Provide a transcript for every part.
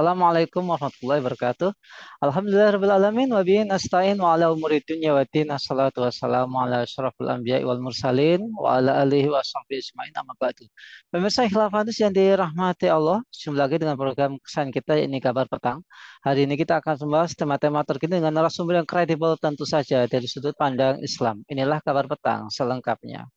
Assalamualaikum warahmatullahi wabarakatuh. Alhamdulillahirrahmanirrahim. Wa bihi nasta'in wa ala umuri dunya wa din. Assalatu wassalamu ala asyrafil anbiya'i wal mursalin wa ala alihi wa sahbihi ajma'in amma ba'du. Pemirsa Khilafadus yang dirahmati Allah, jumpa lagi dengan program kesayangan kita ini Kabar Petang. Hari ini kita akan membahas tema-tema terkini dengan narasumber yang kredibel tentu saja dari sudut pandang Islam. Inilah Kabar Petang selengkapnya.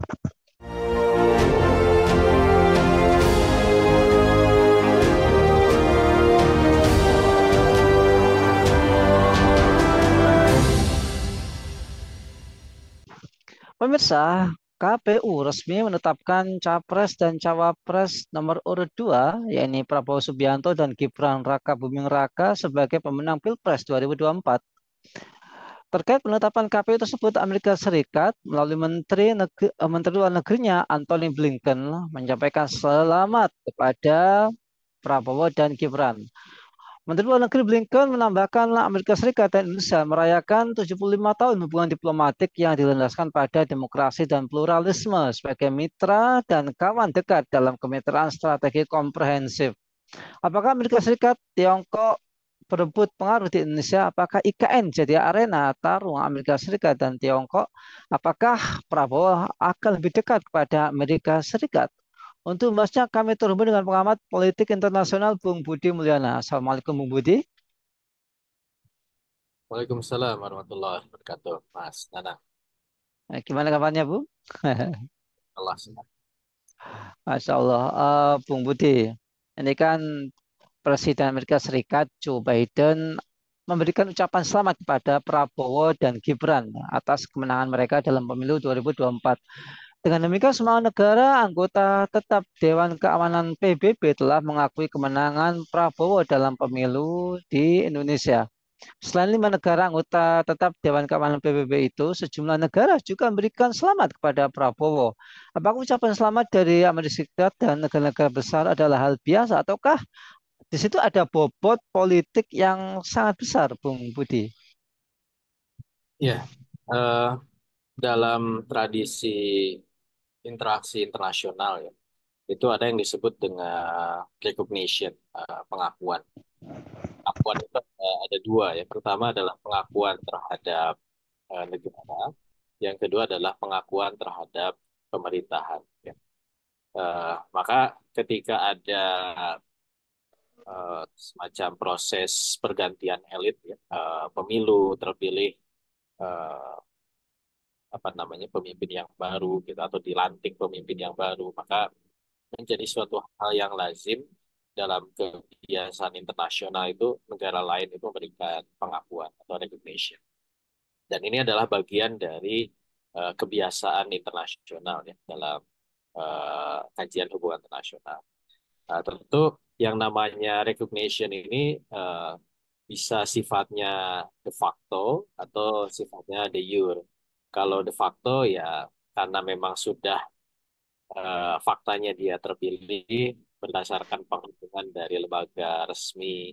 Pemirsa, KPU resmi menetapkan Capres dan Cawapres nomor urut 2, yakni Prabowo Subianto dan Gibran Raka Buming Raka sebagai pemenang Pilpres 2024. Terkait penetapan KPU tersebut, Amerika Serikat melalui Menteri Luar Negerinya Antony Blinken menyampaikan selamat kepada Prabowo dan Gibran. Menteri Luar Negeri Blinken menambahkan Amerika Serikat dan Indonesia merayakan 75 tahun hubungan diplomatik yang dilandaskan pada demokrasi dan pluralisme sebagai mitra dan kawan dekat dalam kemitraan strategi komprehensif. Apakah Amerika Serikat, Tiongkok berebut pengaruh di Indonesia? Apakah IKN jadi arena tarung Amerika Serikat dan Tiongkok? Apakah Prabowo akan lebih dekat kepada Amerika Serikat? Untuk membahasnya kami terhubung dengan pengamat politik internasional Bung Budi Mulyana. Assalamualaikum Bung Budi. Waalaikumsalam warahmatullahi wabarakatuh, Mas Nana. Gimana kabarnya Bu? Allah senang. Masya Allah. Bung Budi, ini kan Presiden Amerika Serikat Joe Biden memberikan ucapan selamat kepada Prabowo dan Gibran atas kemenangan mereka dalam pemilu 2024. Dengan demikian, semua negara anggota tetap Dewan Keamanan PBB telah mengakui kemenangan Prabowo dalam pemilu di Indonesia. Selain 5 negara anggota tetap Dewan Keamanan PBB itu, sejumlah negara juga memberikan selamat kepada Prabowo. Apakah ucapan selamat dari Amerika Serikat dan negara-negara besar adalah hal biasa, ataukah di situ ada bobot politik yang sangat besar, Bung Budi? Ya, eh, dalam tradisi interaksi internasional ya, itu ada yang disebut dengan recognition, pengakuan. Pengakuan itu ada dua ya. Pertama adalah pengakuan terhadap negara, yang kedua adalah pengakuan terhadap pemerintahan. Ya. Maka ketika ada semacam proses pergantian elit, ya, pemilu terpilih eh, apa namanya pemimpin yang baru gitu atau dilantik pemimpin yang baru, maka menjadi suatu hal yang lazim dalam kebiasaan internasional itu negara lain itu memberikan pengakuan atau recognition. Dan ini adalah bagian dari kebiasaan internasional ya dalam kajian hubungan internasional. Tentu yang namanya recognition ini bisa sifatnya de facto atau sifatnya de jure. Kalau de facto ya karena memang sudah faktanya dia terpilih berdasarkan penghitungan dari lembaga resmi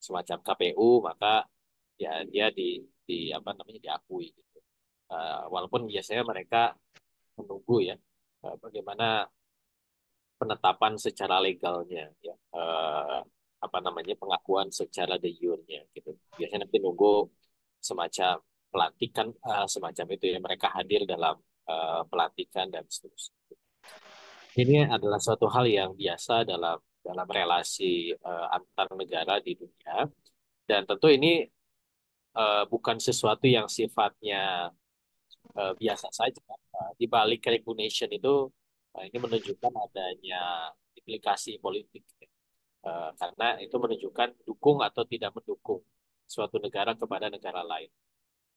semacam KPU, maka ya dia di apa namanya diakui gitu. Walaupun biasanya mereka menunggu ya bagaimana penetapan secara legalnya ya apa namanya pengakuan secara de jure-nya gitu. Biasanya nanti nunggu semacam pelantikan semacam itu ya mereka hadir dalam pelantikan dan seterusnya. Ini adalah suatu hal yang biasa dalam dalam relasi antar negara di dunia dan tentu ini bukan sesuatu yang sifatnya biasa saja. Di balik recognition itu ini menunjukkan adanya implikasi politik. Karena itu menunjukkan dukung atau tidak mendukung suatu negara kepada negara lain,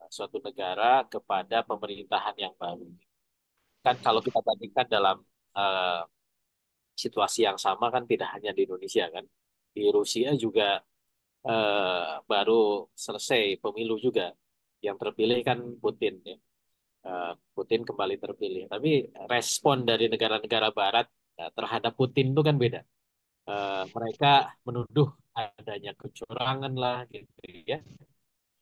suatu negara kepada pemerintahan yang baru. Kan kalau kita bandingkan dalam eh, situasi yang sama kan tidak hanya di Indonesia kan, di Rusia juga baru selesai pemilu juga, yang terpilih kan Putin ya. Putin kembali terpilih, tapi respon dari negara-negara Barat terhadap Putin itu kan beda. Mereka menuduh adanya kecurangan lah gitu ya.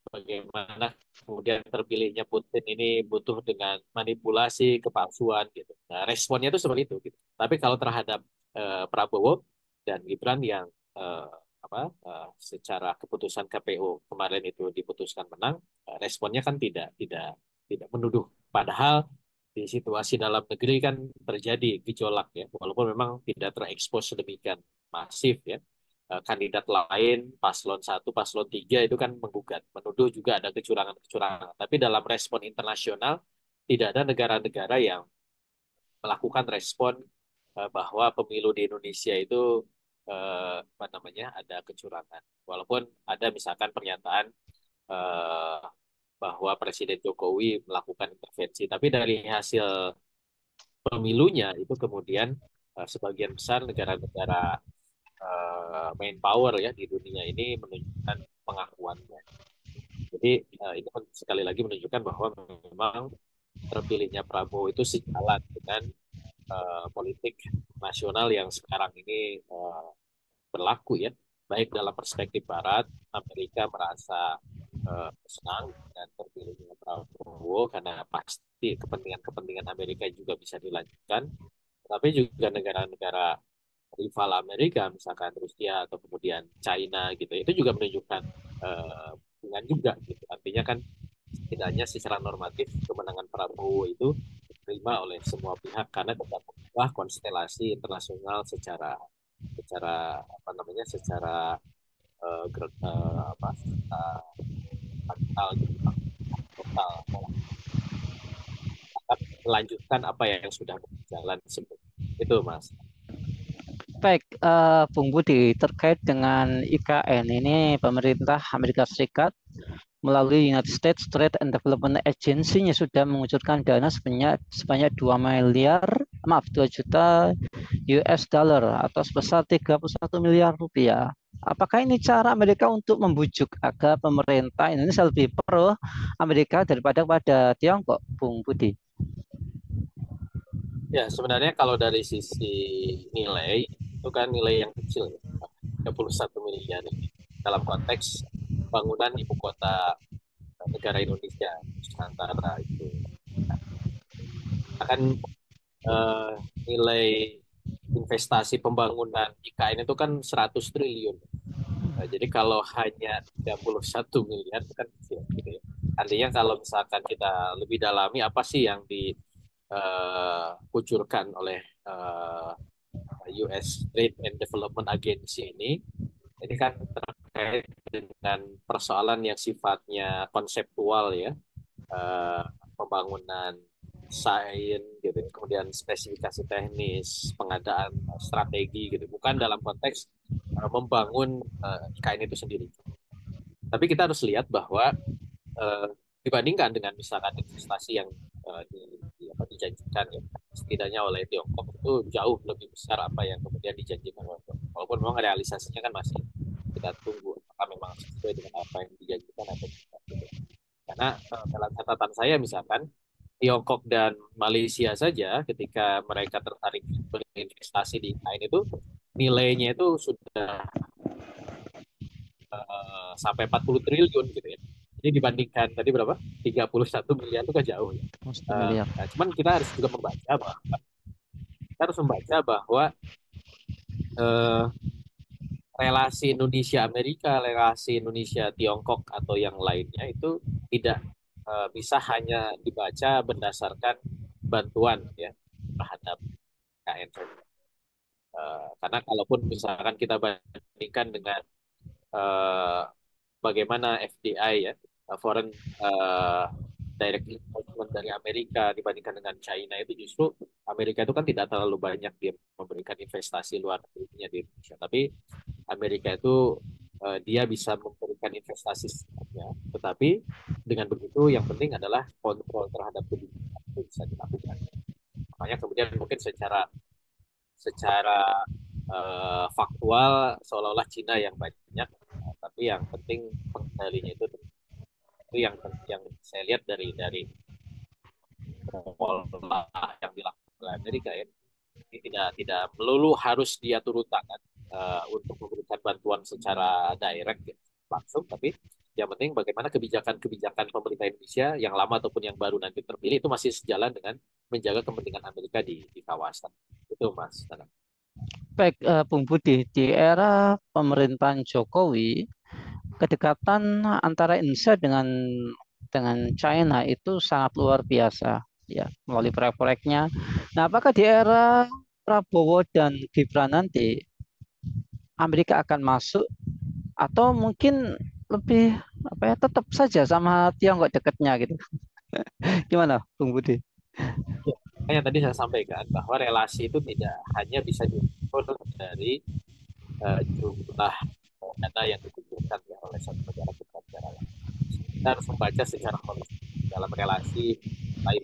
Bagaimana kemudian terpilihnya Putin ini butuh dengan manipulasi, kepalsuan gitu. Nah, responnya itu seperti itu gitu. Tapi kalau terhadap Prabowo dan Gibran yang eh, secara keputusan KPU kemarin itu diputuskan menang, responnya kan tidak menuduh. Padahal di situasi dalam negeri kan terjadi gejolak ya, walaupun memang tidak terekspos sedemikian masif ya. Kandidat lain, paslon 1, paslon 3 itu kan menggugat, menuduh juga ada kecurangan-kecurangan. Tapi dalam respon internasional tidak ada negara-negara yang melakukan respon bahwa pemilu di Indonesia itu apa namanya ada kecurangan. Walaupun ada misalkan pernyataan eh, bahwa Presiden Jokowi melakukan intervensi, tapi dari hasil pemilunya itu kemudian sebagian besar negara-negara main power ya di dunia ini menunjukkan pengakuannya. Jadi ini sekali lagi menunjukkan bahwa memang terpilihnya Prabowo itu sejalan dengan politik nasional yang sekarang ini berlaku ya, baik dalam perspektif Barat, Amerika merasa senang dan terpilihnya Prabowo karena pasti kepentingan-kepentingan Amerika juga bisa dilanjutkan, tapi juga negara-negara rival Amerika, misalkan Rusia atau kemudian China gitu, itu juga menunjukkan hubungan juga gitu. Artinya kan setidaknya secara normatif kemenangan Prabowo itu diterima oleh semua pihak karena dapat mengubah konstelasi internasional secara secara apa namanya secara secara total gitu, total melanjutkan apa yang sudah berjalan sebelum itu Mas. Baik, Bung Budi, terkait dengan IKN ini, pemerintah Amerika Serikat melalui United States Trade and Development Agency-nya sudah mengucurkan dana sebanyak 2 miliar, maaf, 2 juta US dollar atau sebesar 31 miliar rupiah. Apakah ini cara Amerika untuk membujuk agar pemerintah Indonesia lebih pro Amerika daripada pada Tiongkok, Bung Budi? Ya, sebenarnya kalau dari sisi nilai, itu kan nilai yang kecil ya, 31 miliar ini. Dalam konteks bangunan ibu kota negara Indonesia, Nusantara itu. Akan eh, nilai investasi pembangunan IKN itu kan 100 triliun. Jadi kalau hanya 31 miliar itu kan kecil gitu ya. Artinya kalau misalkan kita lebih dalami apa sih yang dikucurkan oleh US Trade and Development Agency ini kan terkait dengan persoalan yang sifatnya konseptual ya, eh, pembangunan sains gitu, kemudian spesifikasi teknis, pengadaan strategi gitu, bukan dalam konteks membangun IKN itu sendiri. Tapi kita harus lihat bahwa eh, dibandingkan dengan misalkan investasi yang dijanjikan ya setidaknya oleh Tiongkok itu jauh lebih besar apa yang kemudian dijanjikan oleh Tiongkok. Walaupun memang realisasinya kan masih kita tunggu apakah memang sesuai dengan apa yang dijanjikan atau tidak. Gitu. Karena dalam catatan saya misalkan Tiongkok dan Malaysia saja ketika mereka tertarik berinvestasi di IKN itu nilainya itu sudah sampai 40 triliun gitu ya. Jadi dibandingkan tadi berapa? 31 miliar itu kan jauh ya. 1 miliar. Nah, cuman kita harus juga membaca bahwa uh, relasi Indonesia-Amerika, relasi Indonesia-Tiongkok atau yang lainnya itu tidak bisa hanya dibaca berdasarkan bantuan ya terhadap KN saja. Karena kalaupun misalkan kita bandingkan dengan uh, bagaimana FDI ya, foreign uh, direct investment dari Amerika dibandingkan dengan China itu justru Amerika itu kan tidak terlalu banyak dia memberikan investasi luar negerinya di Indonesia. Tapi Amerika itu dia bisa memberikan investasi sebenarnya, tetapi dengan begitu yang penting adalah kontrol terhadap kebijakan itu bisa dilakukan. Makanya kemudian mungkin secara secara faktual seolah-olah Cina yang banyak, tapi yang penting pengendalinya itu yang saya lihat dari pola yang dilakukan oleh Amerika ya. Ini tidak melulu harus dia turun tangan untuk memberikan bantuan secara direct ya, langsung, tapi yang penting bagaimana kebijakan-kebijakan pemerintah Indonesia yang lama ataupun yang baru nanti terpilih itu masih sejalan dengan menjaga kepentingan Amerika di kawasan. Itu Mas. Baik, Bung Budi, di era pemerintahan Jokowi, kedekatan antara Indonesia dengan China itu sangat luar biasa, ya, melalui proyek-proyeknya. Nah, apakah di era Prabowo dan Gibran nanti Amerika akan masuk atau mungkin lebih apa ya tetap saja sama Tiongkok dekatnya gitu? Gimana, Bung Budi? Ya, makanya tadi saya sampaikan bahwa relasi itu tidak hanya bisa diukur dari jumlah dana yang dibutuhkan ya oleh satu negara ke negara lain. Kita harus membaca secara holistik dalam relasi lain.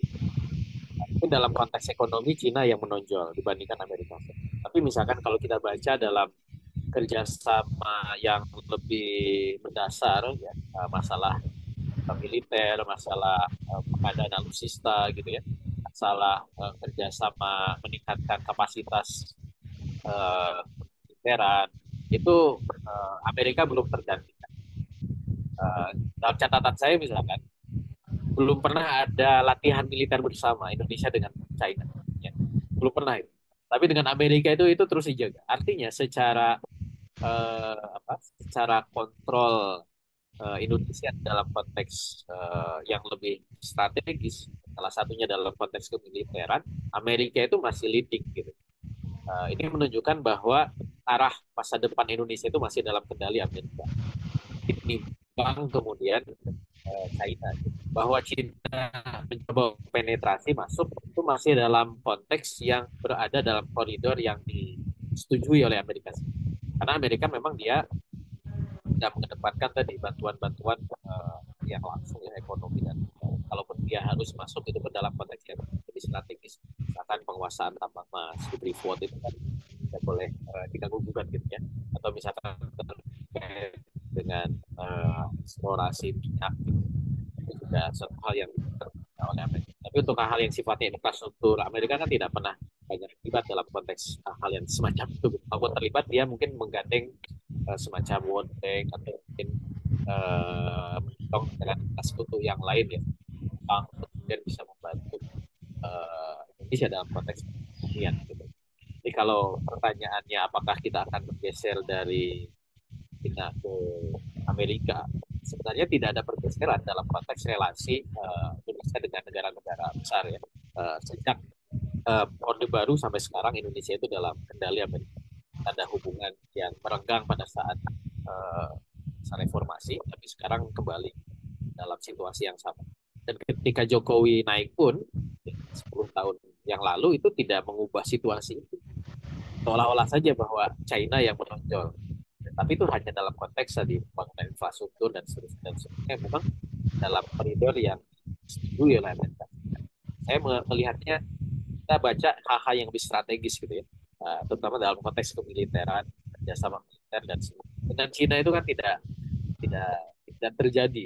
Mungkin dalam konteks ekonomi Cina yang menonjol dibandingkan Amerika Serikat. Tapi misalkan kalau kita baca dalam kerjasama yang lebih mendasar ya, masalah militer, masalah pengadaan alutsista gitu ya, masalah kerjasama meningkatkan kapasitas militeran itu Amerika belum tergantikan. Dalam catatan saya misalkan belum pernah ada latihan militer bersama Indonesia dengan China, ya. Belum pernah itu. Tapi dengan Amerika itu terus dijaga. Artinya secara secara kontrol Indonesia dalam konteks yang lebih strategis, salah satunya dalam konteks kemiliteran, Amerika itu masih leading gitu. Ini menunjukkan bahwa arah masa depan Indonesia itu masih dalam kendali Amerika. Ditimbang kemudian China. Bahwa China mencoba penetrasi masuk itu masih dalam konteks yang berada dalam koridor yang disetujui oleh Amerika Serikat. Karena Amerika memang dia tidak mengedepankan tadi bantuan-bantuan yang langsung ya ekonomi dan kalaupun dia harus masuk itu ke dalam konteks yang lebih strategis, misalkan penguasaan tambang emas di Freeport itu kan tidak boleh diganggu gugat gitu ya, atau misalkan terkait dengan eksplorasi minyak gitu. Itu juga satu hal yang terbuka oleh Amerika. Tapi untuk hal yang sifatnya infrastruktur, Amerika kan tidak pernah banyak terlibat dalam konteks hal yang semacam itu. Kalau terlibat, dia mungkin menggandeng semacam World Bank atau mungkin mendorong dengan sekutu yang lain ya, yang kemudian bisa membantu Indonesia dalam konteks perekonomian gitu. Jadi kalau pertanyaannya apakah kita akan bergeser dari China ke Amerika, sebenarnya tidak ada pergeseran dalam konteks relasi Indonesia dengan negara-negara besar ya. Sejak Orde Baru sampai sekarang Indonesia itu dalam kendali Amerika. Ada hubungan yang merenggang pada saat reformasi, tapi sekarang kembali dalam situasi yang sama. Dan ketika Jokowi naik pun 10 tahun yang lalu itu tidak mengubah situasi itu. Seolah-olah saja bahwa China yang menonjol. Tapi itu hanya dalam konteks tadi pembangunan infrastruktur dan seterusnya. Dan seterusnya memang dalam koridor yang disetujui oleh Amerika. Saya melihatnya kita baca hal-hal yang lebih strategis gitu ya, terutama dalam konteks kemiliteran, kerjasama militer dan sebagainya. Dengan Cina itu kan tidak tidak terjadi.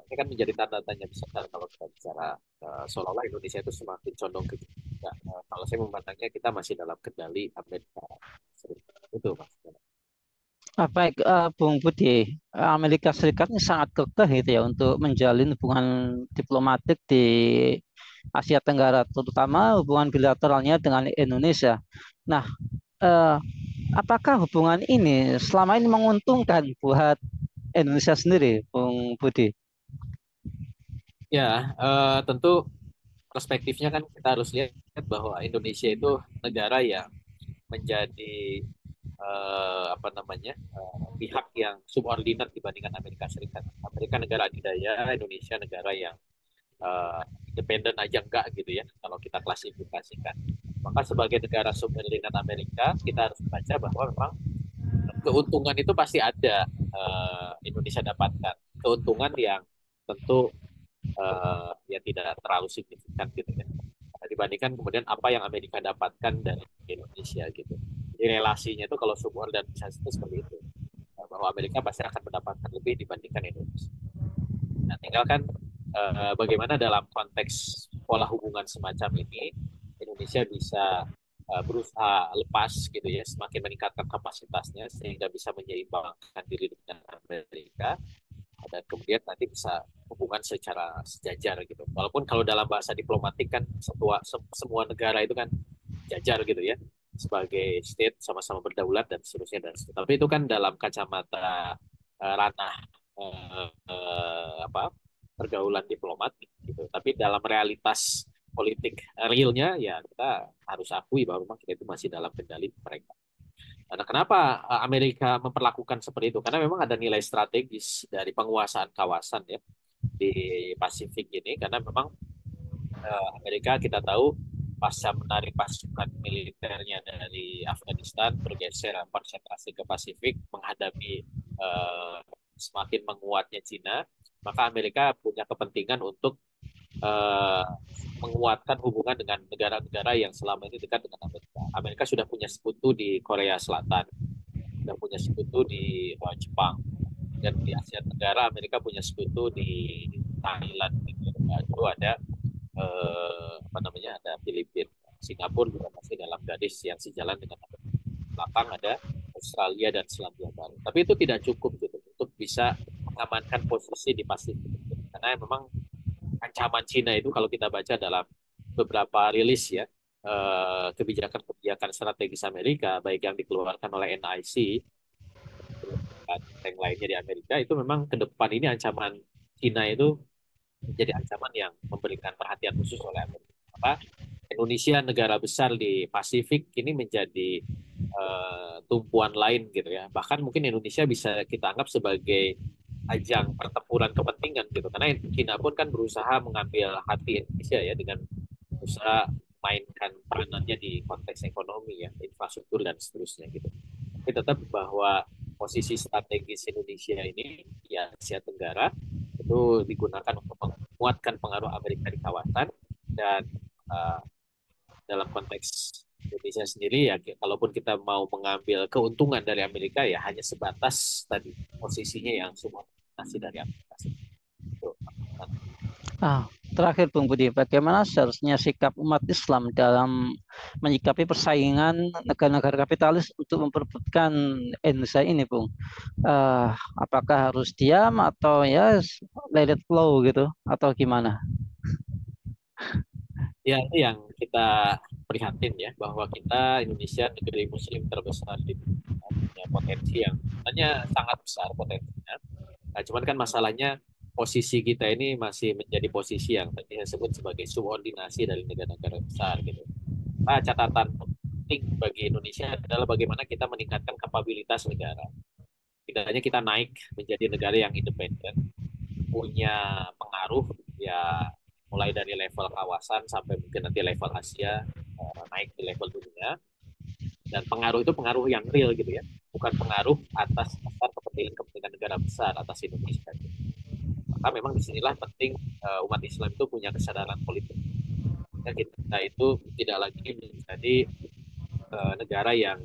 Ini kan menjadi tanda tanya besar kalau kita bicara seolah-olah Indonesia itu semakin condong ke China. Kalau saya memandangnya kita masih dalam kendali Amerika Serikat. Itu mas. Baik, Bung Budi, Amerika Serikat ini sangat kekeh gitu ya untuk menjalin hubungan diplomatik di Asia Tenggara, terutama hubungan bilateralnya dengan Indonesia. Nah, eh, apakah hubungan ini selama ini menguntungkan buat Indonesia sendiri, Bung Budi? Ya, tentu perspektifnya kan kita harus lihat bahwa Indonesia itu negara yang menjadi apa namanya pihak yang subordinat dibandingkan Amerika Serikat. Amerika negara adidaya, Indonesia negara yang independen aja enggak gitu ya kalau kita klasifikasikan. Maka sebagai negara subordinat Amerika kita harus baca bahwa memang keuntungan itu pasti ada Indonesia dapatkan. Keuntungan yang tentu ya tidak terlalu signifikan gitu ya. Dibandingkan kemudian apa yang Amerika dapatkan dari Indonesia gitu. Jadi relasinya itu kalau subordinasi itu seperti itu. Bahwa Amerika pasti akan mendapatkan lebih dibandingkan Indonesia. Nah, tinggal kan bagaimana dalam konteks pola hubungan semacam ini Indonesia bisa berusaha lepas gitu ya, semakin meningkatkan kapasitasnya sehingga bisa menyeimbangkan diri dengan Amerika dan kemudian nanti bisa hubungan secara sejajar gitu. Walaupun kalau dalam bahasa diplomatik kan semua negara itu kan jajar gitu ya. sebagai state sama-sama berdaulat dan seterusnya dan seterusnya. Tapi itu kan dalam kacamata ranah apa pergaulan diplomat gitu. Tapi dalam realitas politik realnya ya kita harus akui bahwa memang kita itu masih dalam kendali mereka. Karena kenapa Amerika memperlakukan seperti itu? Karena memang ada nilai strategis dari penguasaan kawasan ya di Pasifik ini. Karena memang Amerika kita tahu pasca menarik pasukan militernya dari Afghanistan bergeser konsentrasi ke Pasifik menghadapi semakin menguatnya Cina, maka Amerika punya kepentingan untuk eh, menguatkan hubungan dengan negara-negara yang selama ini dekat dengan Amerika. Amerika sudah punya sekutu di Korea Selatan, sudah punya sekutu di Jepang, dan di Asia Tenggara Amerika punya sekutu di Thailand. Itu ada apa namanya ada Filipina, Singapura juga masih dalam garis yang sejalan dengan Amerika. Belakang ada Australia dan Selandia Baru. Tapi itu tidak cukup gitu untuk bisa mengamankan posisi di Pasifik. Karena memang ancaman Cina itu kalau kita baca dalam beberapa rilis ya kebijakan-kebijakan strategis Amerika baik yang dikeluarkan oleh NIC dan yang lainnya di Amerika itu memang ke depan ini ancaman Cina itu menjadi ancaman yang memberikan perhatian khusus oleh Amerika. Maka Indonesia negara besar di Pasifik ini menjadi tumpuan lain gitu ya. Bahkan mungkin Indonesia bisa kita anggap sebagai ajang pertempuran kepentingan gitu. Karena China pun kan berusaha mengambil hati Indonesia ya dengan usaha mainkan peranannya di konteks ekonomi ya, infrastruktur dan seterusnya gitu. Tapi tetap bahwa posisi strategis Indonesia ini di Asia Tenggara itu digunakan untuk menguatkan pengaruh Amerika di kawasan dan uh, dalam konteks Indonesia sendiri ya kalaupun kita mau mengambil keuntungan dari Amerika ya hanya sebatas tadi posisinya yang subordinasi dari Amerika. Terakhir Bung Budi, bagaimana seharusnya sikap umat Islam dalam menyikapi persaingan negara-negara kapitalis untuk memperebutkan Indonesia ini, Bung? Eh, apakah harus diam atau ya let it flow gitu, atau gimana? Ya, itu yang kita prihatin ya, bahwa kita Indonesia negeri Muslim terbesar di dunia, punya potensi yang sebenarnya sangat besar potensinya. Nah, cuman kan masalahnya posisi kita ini masih menjadi posisi yang tadi saya sebut sebagai subordinasi dari negara-negara besar gitu. Nah, catatan penting bagi Indonesia adalah bagaimana kita meningkatkan kapabilitas negara. Tidak hanya kita naik menjadi negara yang independen, punya pengaruh ya mulai dari level kawasan sampai mungkin nanti level Asia naik di level dunia dan pengaruh itu pengaruh yang real gitu ya bukan pengaruh atas dasar kepentingan negara besar atas Indonesia gitu. Maka memang disinilah penting umat Islam itu punya kesadaran politik ya, kita itu tidak lagi menjadi negara yang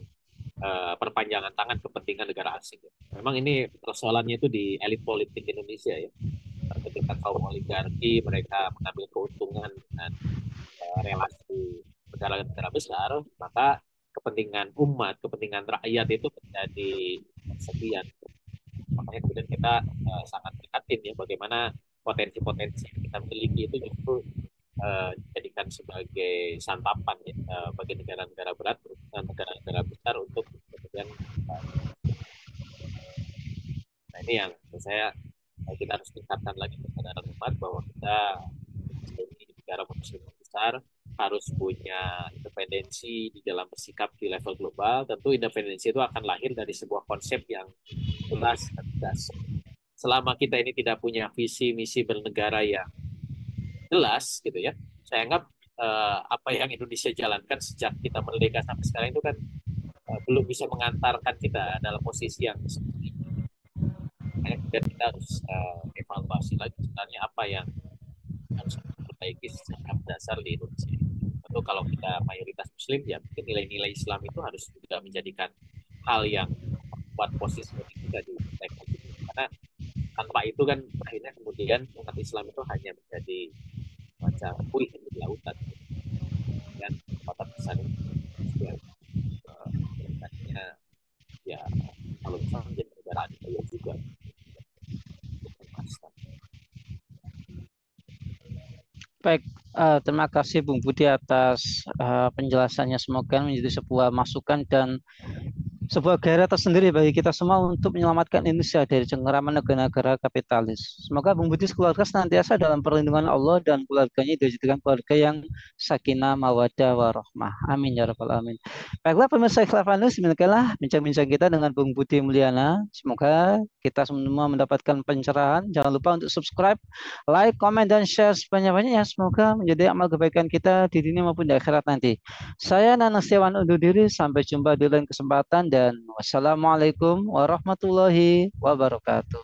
perpanjangan tangan kepentingan negara asing. Memang ini persoalannya itu di elit politik Indonesia ya ketika kaum oligarki mereka mengambil keuntungan dengan relasi negara-negara besar, maka kepentingan umat, kepentingan rakyat itu menjadi sekian. Makanya kemudian kita sangat prihatin ya bagaimana potensi-potensi yang kita miliki itu justru dijadikan sebagai santapan ya, bagi negara-negara berat, negara-negara besar untuk kemudian nah ini yang menurut saya kita harus tingkatkan lagi kesadaran umat bahwa kita di negara muslim besar harus punya independensi di dalam bersikap di level global. Tentu independensi itu akan lahir dari sebuah konsep yang jelas dan tegas. Selama kita ini tidak punya visi misi bernegara yang jelas gitu ya, saya anggap apa yang Indonesia jalankan sejak kita merdeka sampai sekarang itu kan belum bisa mengantarkan kita dalam posisi yang seperti ini. Dan kita harus evaluasi lagi sebenarnya apa yang harus diperbaiki secara dasar di Indonesia. Tentu kalau kita mayoritas Muslim ya mungkin nilai-nilai Islam itu harus juga menjadikan hal yang membuat posisi kita di level itu. Karena tanpa itu kan akhirnya kemudian umat Islam itu hanya menjadi macam buih di lautan dan kota besar itu ya kalau misalnya menjadi negara adil juga. Baik, Terima kasih Bung Budi atas penjelasannya. Semoga menjadi sebuah masukan dan sebuah gairah tersendiri bagi kita semua untuk menyelamatkan Indonesia dari cengkeraman negara-negara kapitalis. Semoga Bung Budi keluarga senantiasa dalam perlindungan Allah dan keluarganya dijadikan keluarga yang sakinah, mawadah, warahmah. Amin ya rabbal alamin. Baiklah pemirsa Ikhlas demikianlah bincang-bincang kita dengan Bung Budi Mulyana. Semoga kita semua mendapatkan pencerahan. Jangan lupa untuk subscribe, like, comment, dan share sebanyak-banyaknya. Semoga menjadi amal kebaikan kita di dunia maupun di akhirat nanti. Saya Nana Setiawan undur diri. Sampai jumpa di lain kesempatan dan wassalamualaikum warahmatullahi wabarakatuh.